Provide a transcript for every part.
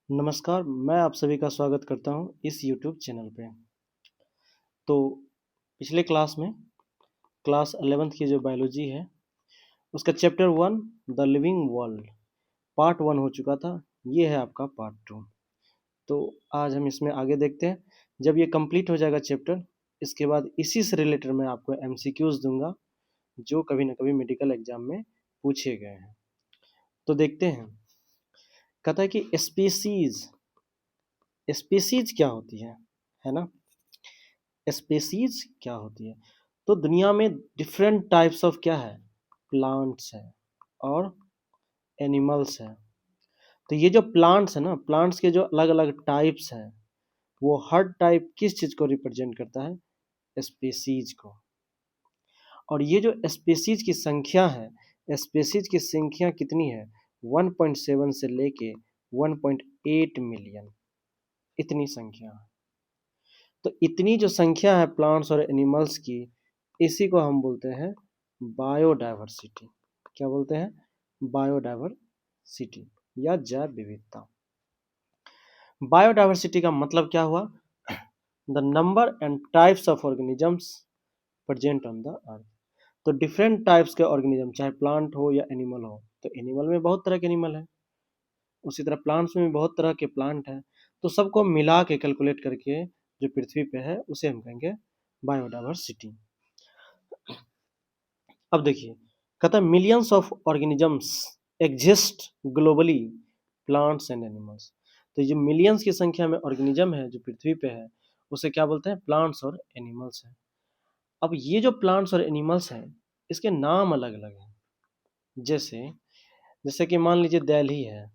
नमस्कार, मैं आप सभी का स्वागत करता हूँ इस यूट्यूब चैनल पे। तो पिछले क्लास में क्लास 11th की जो बायोलॉजी है, उसका chapter 1 the living world part 1 हो चुका था। ये है आपका पार्ट 2। तो आज हम इसमें आगे देखते हैं। जब ये कंप्लीट हो जाएगा चैप्टर, इसके बाद इसी से रिलेटेड मैं आपको एमसीक्यूज दूंगा, जो कभी ना कभी मेडिकल एग्जाम में पूछे गए हैं। तो देखते हैं। कहता है कि स्पीसीज स्पीसीज क्या होती है ना? स्पेसीज क्या होती है? तो दुनिया में डिफरेंट टाइप्स ऑफ क्या है? प्लांट्स है और एनिमल्स है। तो ये जो प्लांट्स है ना, प्लांट्स के जो अलग अलग टाइप्स हैं, वो हर टाइप किस चीज को रिप्रेजेंट करता है? स्पेसीज को। और ये जो स्पेसीज की संख्या है, स्पेसीज की संख्या कितनी है? 1.7 से लेके 1.8 मिलियन, इतनी संख्या है। तो इतनी जो संख्या है प्लांट्स और एनिमल्स की, इसी को हम बोलते हैं बायोडायवर्सिटी। क्या बोलते हैं? बायोडायवर्सिटी या जैव विविधता। बायोडायवर्सिटी का मतलब क्या हुआ? The number and types of organisms present on the earth. तो डिफरेंट टाइप्स के ऑर्गेनिज्म, चाहे प्लांट हो या एनिमल हो, तो एनिमल में बहुत तरह के एनिमल है, उसी तरह प्लांट्स में भी बहुत तरह के प्लांट हैं। तो सबको मिला के कैलकुलेट करके जो पृथ्वी पे है, उसे हम कहेंगे बायोडायवर्सिटी। अब देखिए, कहता है millions of organisms exist globally, plants and animals. तो ये मिलियंस की संख्या में ऑर्गेनिज्म है जो पृथ्वी पे है, उसे क्या बोलते हैं? प्लांट्स और एनिमल्स है। अब ये जो प्लांट्स और एनिमल्स हैं, इसके नाम अलग अलग हैं। जैसे जैसे कि मान लीजिए दिल्ली है,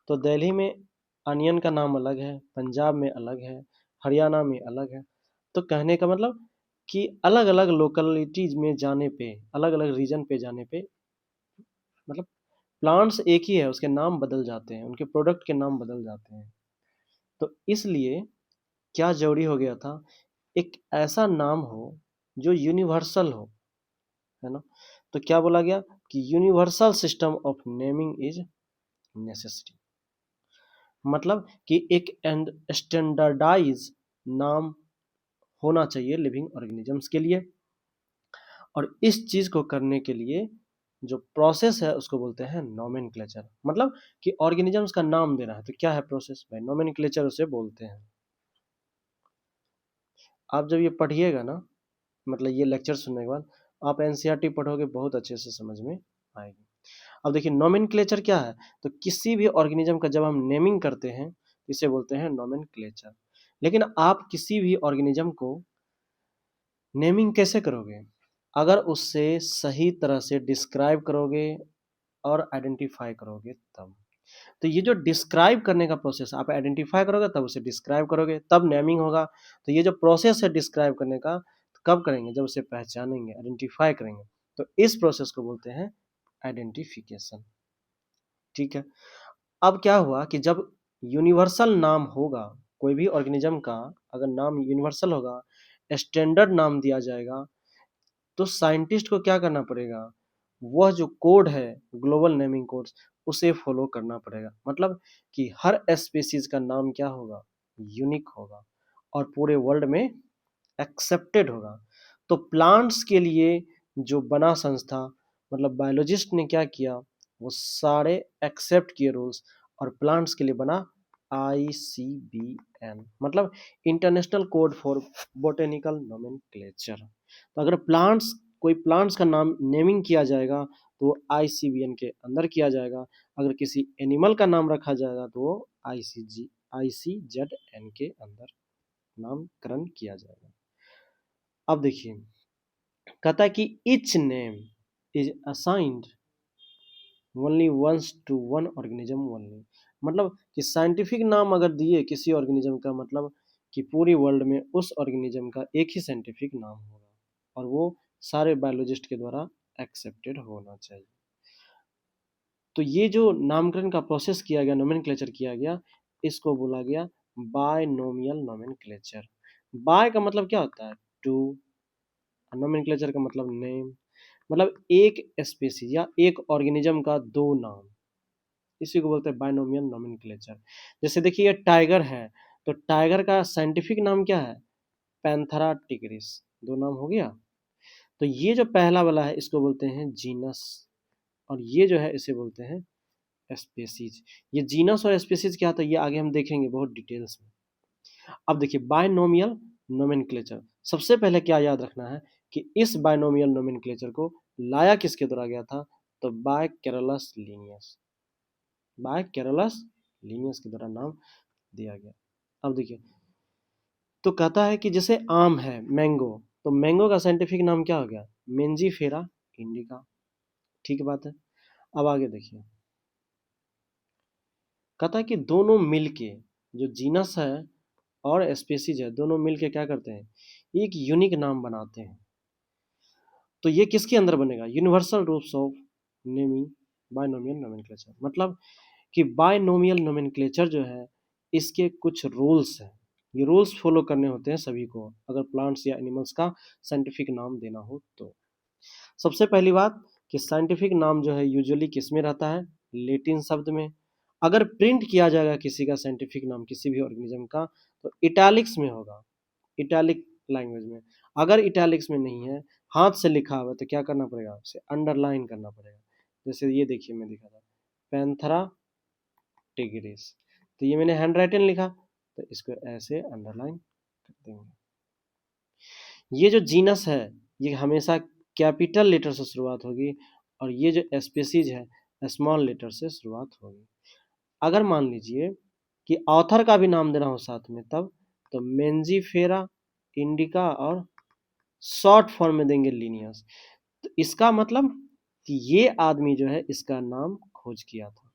तो दिल्ली में अनियन का नाम अलग है, पंजाब में अलग है, हरियाणा में अलग है। तो कहने का मतलब कि अलग अलग लोकेलिटीज में जाने पे, अलग अलग रीजन पे जाने पे, मतलब प्लांट्स एक ही है, उसके नाम बदल जाते हैं, उनके प्रोडक्ट के नाम बदल जाते हैं। तो इसलिए क्या जरूरी हो गया था? एक ऐसा नाम हो जो यूनिवर्सल हो, है ना? तो क्या बोला गया कि universal system of naming is necessary. मतलब कि एक स्टैंडर्डाइज नाम होना चाहिए लिविंग ऑर्गेनिजम्स के लिए। और इस चीज को करने के लिए जो प्रोसेस है, उसको बोलते हैं नोमेनक्लेचर। मतलब कि ऑर्गेनिजम्स का नाम देना है, तो क्या है प्रोसेस? भाई नोमेनक्लेचर उसे बोलते हैं। आप जब ये पढ़िएगा ना, मतलब ये लेक्चर सुनने के बाद आप एनसीईआरटी पढ़ोगे, बहुत अच्छे से समझ में आएगी। अब देखिए नोमेनक्लेचर क्या है। तो किसी भी ऑर्गेनिज्म का जब हम नेमिंग करते हैं, इसे बोलते हैं नोमेनक्लेचर। लेकिन आप किसी भी ऑर्गेनिज्म को नेमिंग कैसे करोगे? अगर उससे सही तरह से डिस्क्राइब करोगे और आइडेंटिफाई करोगे तब। तो ये जो डिस्क्राइब करने का प्रोसेस, आप आइडेंटिफाई करोगे तब उसे डिस्क्राइब करोगे, तब नेमिंग होगा। तो ये जो प्रोसेस है डिस्क्राइब करने का, तो कब करेंगे? जब उसे पहचानेंगे, आइडेंटिफाई करेंगे। तो इस प्रोसेस को बोलते हैं आइडेंटिफिकेशन। ठीक है। अब क्या हुआ कि जब यूनिवर्सल नाम होगा, कोई भी ऑर्गेनिज्म का अगर नाम यूनिवर्सल होगा, स्टैंडर्ड नाम दिया जाएगा, तो साइंटिस्ट को क्या करना पड़ेगा? वह जो कोड है, ग्लोबल नेमिंग कोड्स, उसे फॉलो करना पड़ेगा। मतलब कि हर स्पीसीज का नाम क्या होगा? यूनिक होगा और पूरे वर्ल्ड में एक्सेप्टेड होगा। तो प्लांट्स के लिए जो बना संस्था, मतलब बायोलॉजिस्ट ने क्या किया, वो सारे एक्सेप्ट किए रूल्स, और प्लांट्स के लिए बना ICBN, मतलब international code for botanical nomenclature. तो अगर प्लांट्स, कोई प्लांट्स का नाम नेमिंग किया जाएगा, तो वो ICBN के अंदर किया जाएगा। अगर किसी एनिमल का नाम रखा जाएगा, तो वो ICZN के अंदर नामकरण किया जाएगा। अब देखिए, कहता है कि each name is assigned only once to one organism only. मतलब कि साइंटिफिक नाम अगर दिए किसी ऑर्गेनिज्म का, मतलब कि पूरी वर्ल्ड में उस ऑर्गेनिज्म का एक ही साइंटिफिक नाम होगा, और वो सारे बायोलॉजिस्ट के द्वारा एक्सेप्टेड होना चाहिए। तो ये जो नामकरण का प्रोसेस किया गया, नोमेनक्लेचर किया गया, इसको बोला गया बायनोमियल नोमेनक्लेचर। बाय का मतलब क्या होता है? टू। नोमेनक्लेचर का मतलब नेम, मतलब एक स्पीसीज या एक ऑर्गेनिज्म का दो नाम, इसी को बोलते हैं बायनोमियल नोमेनक्लेचर। जैसे देखिए ये टाइगर है, तो टाइगर का साइंटिफिक नाम क्या है? Panthera tigris. दो नाम हो गया। तो ये जो पहला वाला है इसको बोलते हैं जीनस, और ये जो है इसे बोलते हैं स्पेसीज। ये जीनस और स्पेसीज क्या होता है ये आगे हम देखेंगे बहुत डिटेल्स में। अब देखिए बायनोमियल नोमेनक्लेचर, सबसे पहले क्या याद रखना है कि इस बायनोमियल नोमेनक्लेचर को लाया किसके द्वारा गया था? तो by Carolus Linnaeus, by Carolus Linnaeus के द्वारा नाम दिया गया। अब देखिए तो कहता है कि जैसे आम है मैंगो, तो मैंगो का साइंटिफिक नाम क्या हो गया? Mangifera indica. ठीक बात है। अब आगे देखिए कहता है कि दोनों मिलके, जो जीनस है और स्पेसीज है, दोनों मिलके क्या करते हैं? एक यूनिक नाम बनाते हैं। तो ये किसके अंदर बनेगा? Universal rules of naming binomial nomenclature. मतलब कि बायनोमियल नोमेनक्लेचर जो है इसके कुछ रूल्स हैं। ये रूल्स फॉलो करने होते हैं सभी को अगर प्लांट्स या एनिमल्स का साइंटिफिक नाम देना हो तो। सबसे पहली बात कि साइंटिफिक नाम जो है यूजुअली किस में रहता है? लैटिन शब्द में। अगर प्रिंट किया जाएगा किसी का साइंटिफिक नाम किसी भी ऑर्गेनिज्म का तो इटैलिक्स में होगा, इटैलिक लैंग्वेज में। अगर इटैलिक्स में नहीं है, हाथ से लिखा हुआ है, तो क्या करना पड़ेगा? उसे अंडरलाइन करना पड़ेगा। जैसे ये देखिए मैं दिखा था पैंथेरा टिग्रिस, तो ये मैंने हैंड राइटिंग लिखा तो इसको ऐसे अंडरलाइन कर देंगे। ये जो जीनस है ये हमेशा कैपिटल लेटर से शुरुआत होगी, और ये जो स्पीसीज है स्मॉल लेटर से शुरुआत होगी। अगर मान लीजिए कि ऑथर का भी नाम देना हो साथ में तब तो मेंजीफेरा इंडिका और शॉर्ट फॉर्म में देंगे लीनियस। तो इसका मतलब कि ये आदमी जो है इसका नाम खोज किया था।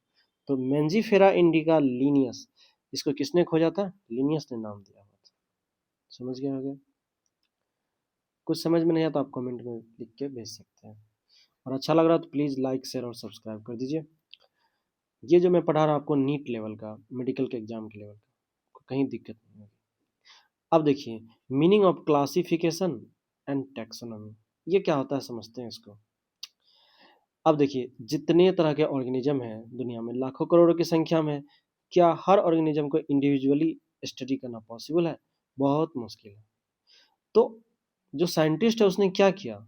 तो मेंजीफेरा इंडिका लीनियस, इसको किसने खोजा था? लीनियस ने नाम दिया हुआ था। समझ गए होंगे। कुछ समझ में नहीं आया तो आप कमेंट में लिख के भेज सकते हैं, और अच्छा लग रहा है तो प्लीज़ लाइक शेयर और सब्सक्राइब कर दीजिए। ये जो मैं पढ़ा रहा हूँ आपको नीट लेवल का, मेडिकल के एग्जाम के लेवल का, कहीं दिक्कत नहीं होगी। अब देखिए meaning of classification and taxonomy, ये क्या होता है समझते हैं इसको। अब देखिए जितने तरह के ऑर्गेनिज्म हैं दुनिया में लाखों करोड़ों की संख्या में, क्या हर ऑर्गेनिज्म को इंडिविजुअली स्टडी करना पॉसिबल है? बहुत मुश्किल है। तो जो साइंटिस्ट है उसने क्या किया?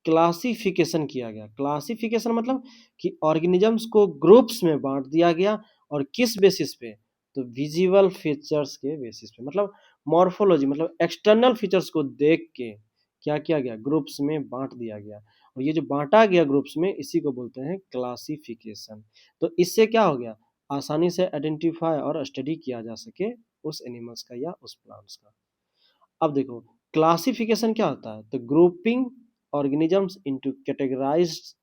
क्लासिफिकेशन किया गया। क्लासिफिकेशन मतलब कि ऑर्गेनिजम्स को ग्रुप्स में बांट दिया गया, और किस बेसिस पे? तो विजिबल फीचर्स के बेसिस पे, मतलब मॉर्फोलॉजी, मतलब एक्सटर्नल फीचर्स को देख के क्या किया गया? ग्रुप्स में बांट दिया गया, और ये जो बांटा गया ग्रुप्स में इसी को बोलते हैं क्लासिफिकेशन। तो इससे क्या हो गया? आसानी से आइडेंटिफाई और स्टडी किया जा सके उस एनिमल्स का या उस प्लांट्स का। अब देखो क्लासिफिकेशन क्या होता है? तो grouping organisms into categorised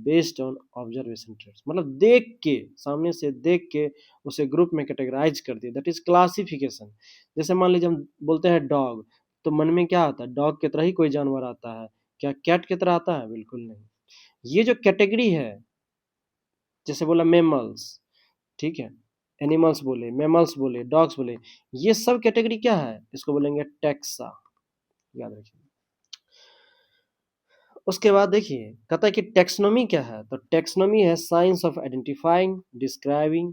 based on observation traits, मतलब देख के, सामने से देख के उसे ग्रुप में कैटेगराइज कर दिया, दैट इज क्लासिफिकेशन। जैसे मान लीजिए हम बोलते हैं डॉग, तो मन में क्या आता है? डॉग की तरह ही कोई जानवर आता है क्या? कैट की तरह आता है? बिल्कुल नहीं। ये जो कैटेगरी है, जैसे बोला मेमल्स, ठीक है, एनिमल्स बोले, मेमल्स बोले, डॉग्स बोले, ये सब कैटेगरी क्या है? इसको बोलेंगे टैक्सा। याद रखिए। उसके बाद देखिए कहता है कि टेक्सोनोमी क्या है? तो टेक्सोनोमी है साइंस ऑफ आइडेंटिफाइंग, डिस्क्राइबिंग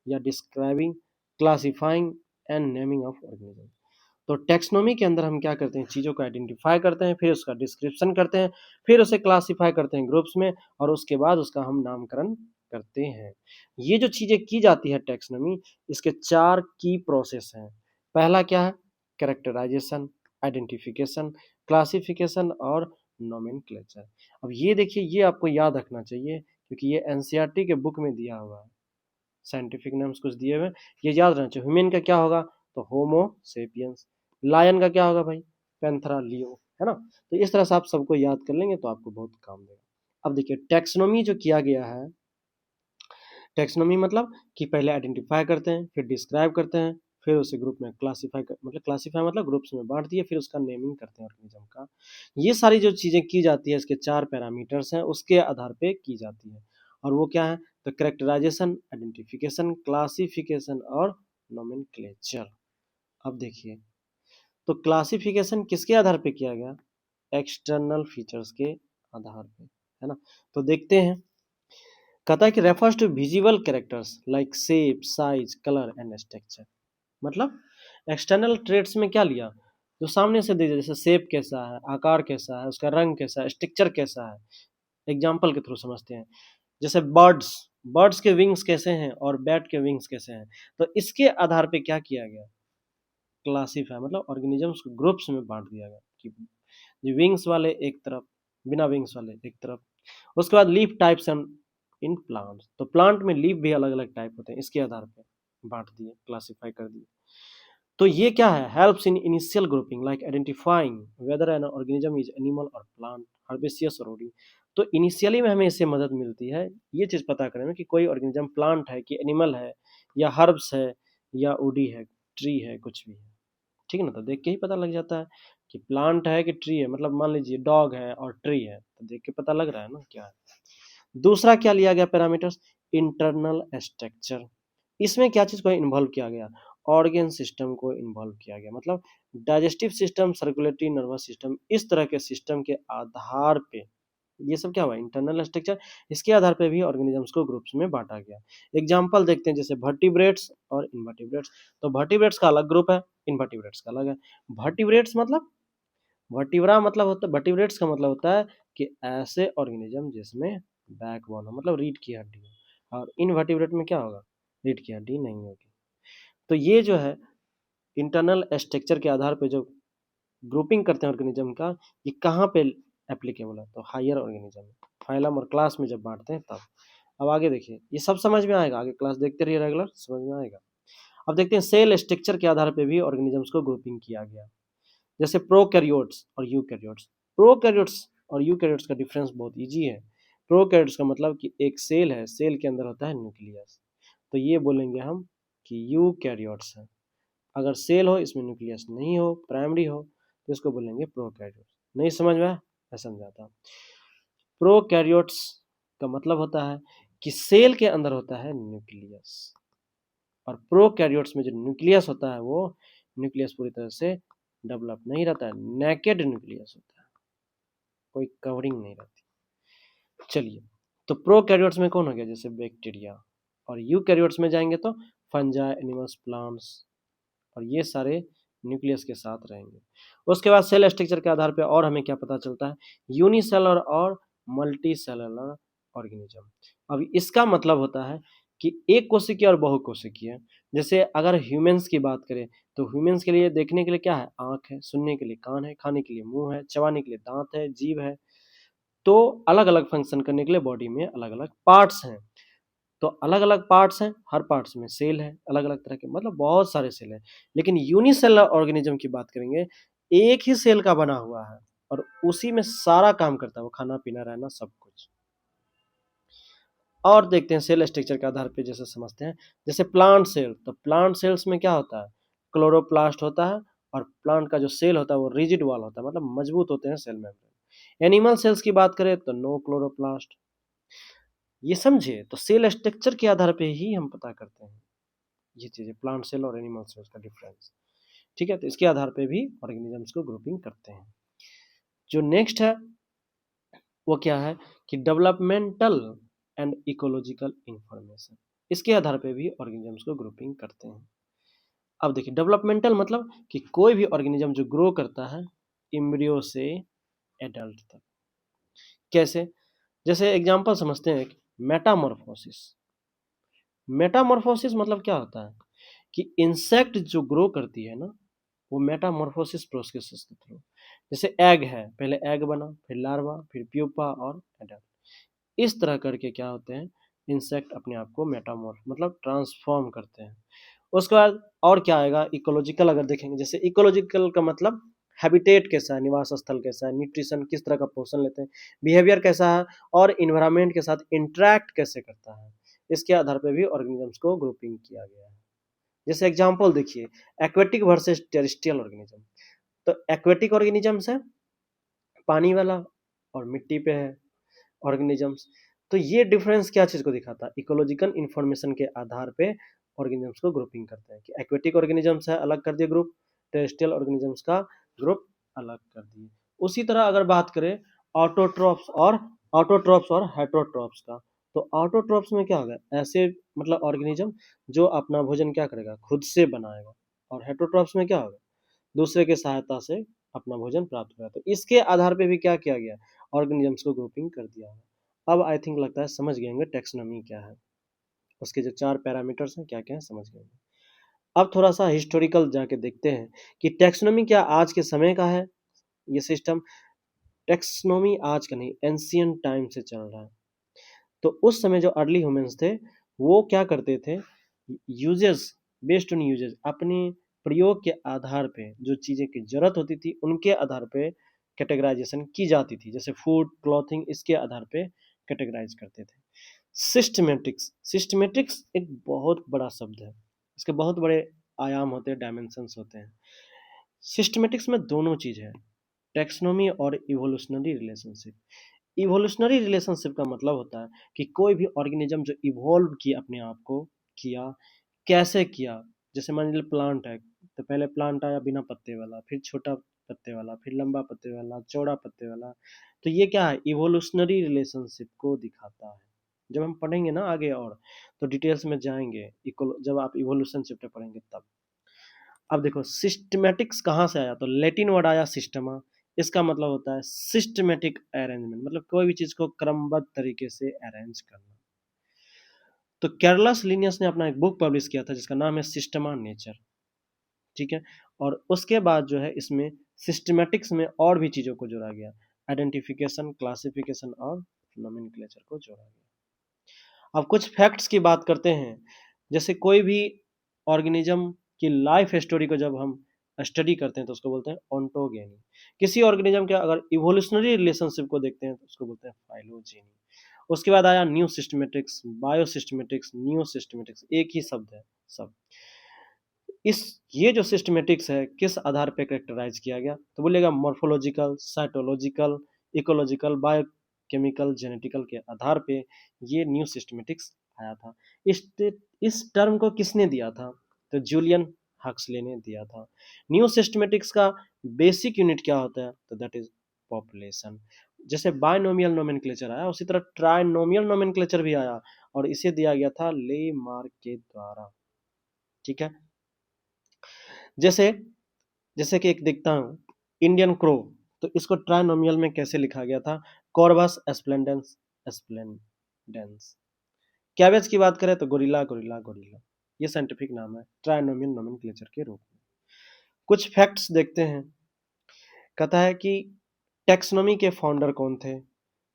या describing, classifying and naming of organism. तो टेक्सोनोमी के अंदर हम क्या करते हैं? चीज़ों को आइडेंटिफाई करते हैं, फिर उसका डिस्क्रिप्शन करते हैं, फिर उसे क्लासिफाई करते हैं ग्रुप्स में, और उसके बाद उसका हम नामकरण करते हैं। ये जो चीज़ें की जाती है टेक्सोनोमी, इसके 4 की प्रोसेस हैं। पहला क्या है? कैरेक्टराइजेशन, आइडेंटिफिकेशन, क्लासिफिकेशन और नोमेनक्लेचर। अब ये देखिए ये आपको याद रखना चाहिए क्योंकि ये एनसीईआरटी के बुक में दिया हुआ है। साइंटिफिक नाम्स कुछ दिए हुए हैं, ये याद रहना चाहिए। ह्यूमन का क्या होगा? तो होमो सेपियंस। लायन का क्या होगा भाई? पैंथेरा लियो, है ना? तो इस तरह से आप सबको याद कर लेंगे तो आपको बहुत काम देगा। अब देखिए टैक्सोनॉमी जो किया गया है, टैक्सोनॉमी मतलब कि पहले आइडेंटिफाई करते हैं, फिर डिस्क्राइब करते हैं, फिर उसे ग्रुप में क्लासिफाई मतलब ग्रुप्स में बांट दिए, फिर उसका नेमिंग करते हैं ऑर्गेनिज्म का। ये सारी जो चीज़ें की जाती है इसके 4 पैरामीटर्स हैं, उसके आधार पे की जाती है। और वो क्या है? तो कैरेक्टराइजेशन, आइडेंटिफिकेशन, क्लासिफिकेशन और नोमेनक्लेचर। अब देखिए तो क्लासिफिकेशन किसके आधार पे किया गया? एक्सटर्नल फीचर्स के आधार पे, है ना? तो देखते हैं कहता है कि refers to visual characters like shape, size, colour and structure. मतलब एक्सटर्नल ट्रेड्स में क्या लिया, जो सामने से दे, जैसे शेप कैसा है, आकार कैसा है, उसका रंग कैसा है, स्ट्रक्चर कैसा है, एग्जाम्पल के थ्रू समझते हैं। जैसे बर्ड्स, बर्ड्स के विंग्स कैसे हैं और बैट के विंग्स कैसे हैं, तो इसके आधार पे क्या किया गया, क्लासीफाई मतलब ऑर्गेनिजम्स को ग्रुप्स में बांट दिया गया कि विंग्स वाले एक तरफ, बिना विंग्स वाले एक तरफ। उसके बाद leaf types and in plants, तो प्लांट में लीफ भी अलग अलग टाइप होते हैं, इसके आधार पे बांट दिए, क्लासीफाई कर दिए। तो ये क्या है, helps in initial grouping like identifying whether an organism is animal और प्लांट, हर्बेसियस और ओडी। तो इनिशियली में हमें इससे मदद मिलती है ये चीज पता करने में कि कोई ऑर्गेनिज्म प्लांट है कि एनिमल है, या हर्ब्स है, या ओडी है, ट्री है, कुछ भी है। ठीक है ना, तो देख के ही पता लग जाता है कि प्लांट है कि ट्री है। मतलब मान लीजिए डॉग है और ट्री है, तो देख के पता लग रहा है ना क्या है। दूसरा क्या लिया गया पैरामीटर्स, इंटरनल स्ट्रक्चर। इसमें क्या चीज को इन्वॉल्व किया गया, ऑर्गन सिस्टम को इन्वॉल्व किया गया। मतलब digestive system, circulatory nervous system, इस तरह के सिस्टम के आधार पे ये सब क्या हुआ, इंटरनल स्ट्रक्चर। इसके आधार पे भी ऑर्गेनिजम्स को ग्रुप्स में बांटा गया। एग्जाम्पल देखते हैं, जैसे वर्टिब्रेट्स और इनवर्टिब्रेट्स। तो वर्टिब्रेट्स का अलग ग्रुप है, इनवर्टिब्रेट्स का अलग है। वर्टिब्रेट्स मतलब, वर्टिब्रा मतलब होता है, वर्टिब्रेट्स का मतलब होता है कि ऐसे ऑर्गेनिज्म जिसमें बैकबोन हो, मतलब रीढ़ की हड्डी हो। और इनवर्टिब्रेट में क्या होगा, रीढ़ की हड्डी नहीं होगी। तो ये जो है इंटरनल स्ट्रक्चर के आधार पे जो ग्रुपिंग करते हैं ऑर्गेनिज्म का, ये कहाँ पे एप्लीकेबल है, तो हायर ऑर्गेनिज्म, फाइलम और क्लास में जब बांटते हैं तब। अब आगे देखिए, ये सब समझ में आएगा, आगे क्लास देखते रहिए, रेगुलर समझ में आएगा। अब देखते हैं सेल स्ट्रक्चर के आधार पे भी ऑर्गेनिजम्स को ग्रुपिंग किया गया। जैसे प्रोकैरियोट्स और यूकैरियोट्स। प्रोकैरियोट्स और यूकैरियोट्स का डिफरेंस बहुत इजी है। प्रोकैरियोट्स का मतलब कि एक सेल है, सेल के अंदर होता है न्यूक्लियस, तो ये बोलेंगे हम कि यूकैरियोट्स है। अगर सेल हो, इसमें न्यूक्लियस नहीं हो, प्राइमरी हो, तो इसको बोलेंगे प्रोकैरियोट्स। नहीं समझ में आया, मैं समझाता हूँ। प्रोकैरियोट्स का मतलब होता है कि सेल के अंदर होता है न्यूक्लियस, और प्रोकैरियोट्स में जो न्यूक्लियस होता है वो न्यूक्लियस पूरी तरह से डेवलप नहीं रहता है, नेकेड न्यूक्लियस होता है, कोई कवरिंग नहीं रहती। चलिए, तो प्रोकैरियोट्स में कौन हो गया, जैसे बैक्टीरिया। और यूकैरियोट्स में जाएंगे तो फंजाई, एनिमल्स, प्लांट्स, और ये सारे न्यूक्लियस के साथ रहेंगे। उसके बाद सेल स्ट्रक्चर के आधार पे और हमें क्या पता चलता है, यूनिसेलुलर और मल्टी सेलुलर ऑर्गेनिज्म। अब इसका मतलब होता है कि एक कोशिकीय और बहुकोशिकीय। जैसे अगर ह्यूमंस की बात करें, तो ह्यूमंस के लिए देखने के लिए क्या है, आंख है, सुनने के लिए कान है, खाने के लिए मुंह है, चबाने के लिए दांत है, जीभ है। तो अलग अलग फंक्शन करने के लिए बॉडी में अलग अलग पार्ट्स हैं। तो अलग अलग पार्ट्स हैं, हर पार्ट्स में सेल है अलग अलग तरह के, मतलब बहुत सारे सेल हैं। लेकिन यूनिसेलुलर ऑर्गेनिज्म की बात करेंगे, एक ही सेल का बना हुआ है और उसी में सारा काम करता है, वो खाना पीना रहना सब कुछ। और देखते हैं सेल स्ट्रक्चर के आधार पे, जैसे समझते हैं, जैसे प्लांट सेल। तो प्लांट सेल्स में क्या होता है, क्लोरोप्लास्ट होता है, और प्लांट का जो सेल होता है वो रिजिड वॉल होता है, मतलब मजबूत होते हैं सेल मेम्ब्रेन। एनिमल सेल्स की बात करें तो नो क्लोरोप्लास्ट। ये समझे, तो सेल स्ट्रक्चर के आधार पे ही हम पता करते हैं ये चीजें, प्लांट सेल और एनिमल सेल्स का डिफरेंस। ठीक है, तो इसके आधार पे भी ऑर्गेनिजम्स को ग्रुपिंग करते हैं। जो नेक्स्ट है वो क्या है कि डेवलपमेंटल एंड इकोलॉजिकल इंफॉर्मेशन। इसके आधार पे भी ऑर्गेनिजम्स को ग्रुपिंग करते हैं। अब देखिए, डेवलपमेंटल मतलब कि कोई भी ऑर्गेनिज्म जो ग्रो करता है एम्ब्रियो से एडल्ट तक। कैसे, जैसे एग्जांपल समझते हैं, मेटामॉर्फोसिस। मेटामॉर्फोसिस मतलब क्या होता है कि इंसेक्ट जो ग्रो करती है ना, वो मेटामॉर्फोसिस प्रोसेस के थ्रू। जैसे एग है, पहले एग बना, फिर लार्वा, फिर प्यूपा और एडल्ट। इस तरह करके क्या होते हैं, इंसेक्ट अपने आप को मेटामॉर्फ मतलब ट्रांसफॉर्म करते हैं। उसके बाद और क्या आएगा, इकोलॉजिकल अगर देखेंगे, जैसे इकोलॉजिकल का मतलब हैबिटेट कैसा है, निवास स्थल कैसा है, न्यूट्रिशन किस तरह का पोषण लेते हैं, बिहेवियर कैसा है, और इन्वायरमेंट के साथ इंटरेक्ट कैसे करता है। इसके आधार पर भी ऑर्गेनिजम्स को ग्रुपिंग किया गया है। जैसे एग्जांपल देखिए, एक्वेटिक वर्सेस टेरेस्ट्रियल ऑर्गेनिज्म। तो एक्वेटिक ऑर्गेनिजम्स है पानी वाला, और मिट्टी पे है ऑर्गेनिजम्स। तो ये डिफरेंस क्या चीज को दिखाता है, इकोलॉजिकल इंफॉर्मेशन के आधार पे ऑर्गेनिजम्स को ग्रुपिंग करते हैं कि एक्वेटिक ऑर्गेनिजम्स है अलग कर दिए ग्रुप, टेरेस्ट्रियल ऑर्गेनिजम्स का ग्रुप अलग कर दिए। उसी तरह अगर बात करें ऑटोट्रॉप्स और हेटरोट्रॉप्स का, तो ऑटोट्रॉफ्स में क्या होगा, ऐसे मतलब ऑर्गेनिज्म जो अपना भोजन क्या करेगा, खुद से बनाएगा। और हेटरोट्रॉफ्स में क्या होगा, दूसरे के सहायता से अपना भोजन प्राप्त होगा। तो इसके आधार पे भी क्या किया गया, ऑर्गेनिजम्स को ग्रुपिंग कर दिया है। अब आई थिंक लगता है समझ गए होंगे टेक्सोनॉमी क्या है, उसके जो 4 पैरामीटर्स हैं क्या क्या है समझ गए होंगे। अब थोड़ा सा हिस्टोरिकल जाके देखते हैं कि टेक्सोनॉमी क्या आज के समय का है ये सिस्टम। टेक्सोनॉमी आज का नहीं, एंशियंट टाइम से चल रहा है। तो उस समय जो अर्ली ह्यूमंस थे वो क्या करते थे, यूजेस, बेस्ड ऑन यूजेस, अपने प्रयोग के आधार पे जो चीज़ें की जरूरत होती थी उनके आधार पे कैटेगराइजेशन की जाती थी, जैसे फूड, क्लॉथिंग, इसके आधार पे कैटेगराइज करते थे। सिस्टमेटिक्स, सिस्टमेटिक्स एक बहुत बड़ा शब्द है, इसके बहुत बड़े आयाम होते हैं, डायमेंशंस होते हैं। सिस्टमेटिक्स में दोनों चीज़ है, टेक्सोनॉमी और इवोल्यूशनरी रिलेशनशिप। इवोल्यूशनरी रिलेशनशिप का मतलब होता है कि कोई भी ऑर्गेनिज्म जो इवॉल्व किया अपने आप को, किया कैसे किया। जैसे मान लीजिए प्लांट है, तो पहले प्लांट आया बिना पत्ते वाला, फिर छोटा पत्ते वाला, फिर लंबा पत्ते वाला, चौड़ा पत्ते वाला। तो ये क्या है, इवोल्यूशनरी रिलेशनशिप को दिखाता है। जब हम पढ़ेंगे ना आगे और तो डिटेल्स में जाएंगे, जब आप इवोल्यूशन चैप्टर पढ़ेंगे तब। अब देखो सिस्टमेटिक्स कहाँ से आया, तो लेटिन वर्ड आया सिस्टमा, इसका मतलब होता है सिस्टमेटिक अरेंजमेंट, मतलब कोई भी चीज को क्रमबद्ध तरीके से अरेंज करना। तो केरलस लिनियस ने अपना एक बुक पब्लिश किया था जिसका नाम है सिस्टमा नेचर, ठीक है। और उसके बाद जो है इसमें सिस्टमेटिक्स में और भी चीजों को जोड़ा गया, आइडेंटिफिकेशन, क्लासिफिकेशन और नोमेनक्लेचर को जोड़ा गया। अब कुछ फैक्ट्स की बात करते हैं, जैसे कोई भी ऑर्गेनिज्म की लाइफ स्टोरी को जब हम स्टडी करते हैं तो उसको बोलते हैं ओंटोगेनी। किसी ऑर्गेनिज्म के अगर इवोल्यूशनरी रिलेशनशिप को देखते हैं तो उसको बोलते हैं फाइलोजेनी। उसके बाद आया new systematics, bio systematics, new systematics, एक ही शब्द है सब। इस ये जो सिस्टमेटिक्स है किस आधार पे कैरेक्टराइज किया गया, तो बोलेगा morphological, cytological, ecological, biochemical, genetical के आधार पे ये न्यू सिस्टमेटिक्स आया था। इस टर्म को किसने दिया था, तो जूलियन हक्सले ने दिया था। न्यू सिस्टमेटिक्स का बेसिक यूनिट क्या होता है, तो दैट इज पॉपुलेशन। जैसे बायनोमियल नोमेनक्लेचर आया उसी तरह ट्राइनोमियल नोमेनक्लेचर भी आया और इसे दिया गया था ले मार्क के द्वारा, ठीक है। जैसे जैसे कि एक देखता हूँ इंडियन क्रो, तो इसको ट्राइनोमियल में कैसे लिखा गया था, कॉर्वस एस्प्लेंडेंस एस्प्लेंडेंस। कैबेज की बात करें तो गोरिल्ला गोरिल्ला गोरिल्ला, ये साइंटिफिक नाम है ट्राइनोमियल नोमेनक्लेचर के रूप में। कुछ फैक्ट्स देखते हैं, कहता है कि टेक्सोनॉमी के फाउंडर कौन थे,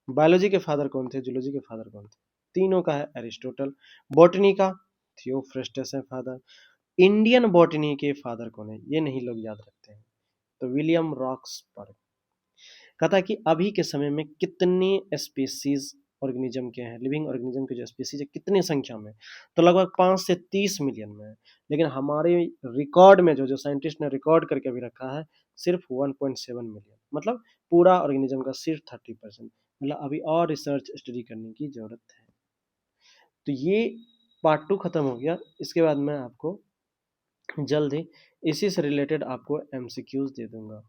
बायोलॉजी के फादर कौन थे, जूलॉजी के फादर कौन थे। तीनों का है एरिस्टोटल, बॉटनी का थियोफ्रेस्टस है फादर, इंडियन बॉटनी के फादर कौन है ये नहीं लोग याद रखते हैं, तो विलियम रॉक्सबर्ग। कहता है कि अभी के समय में कितने स्पीसीज ऑर्गेनिज्म के हैं, लिविंग ऑर्गेनिज्म के जो स्पीसीज है कितनी संख्या में, तो लगभग 5 से 30 मिलियन में है। लेकिन हमारे रिकॉर्ड में जो जो साइंटिस्ट ने रिकॉर्ड करके अभी रखा है सिर्फ 1.7 मिलियन, मतलब पूरा ऑर्गेनिज्म का सिर्फ 30%। मतलब अभी और रिसर्च स्टडी करने की जरूरत है। तो ये पार्ट 2 खत्म हो गया, इसके बाद मैं आपको जल्द ही इसी से रिलेटेड आपको एमसीक्यूज दे दूंगा।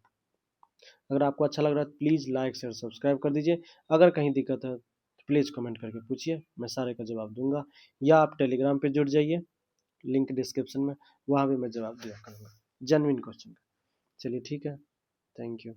अगर आपको अच्छा लग रहा है तो प्लीज़ लाइक शेयर सब्सक्राइब कर दीजिए। अगर कहीं दिक्कत है तो प्लीज़ कमेंट करके पूछिए, मैं सारे का जवाब दूंगा। या आप टेलीग्राम पे जुड़ जाइए, लिंक डिस्क्रिप्शन में, वहाँ भी मैं जवाब दिया करूँगा जेन्युइन क्वेश्चन का। चलिए ठीक है, थैंक यू।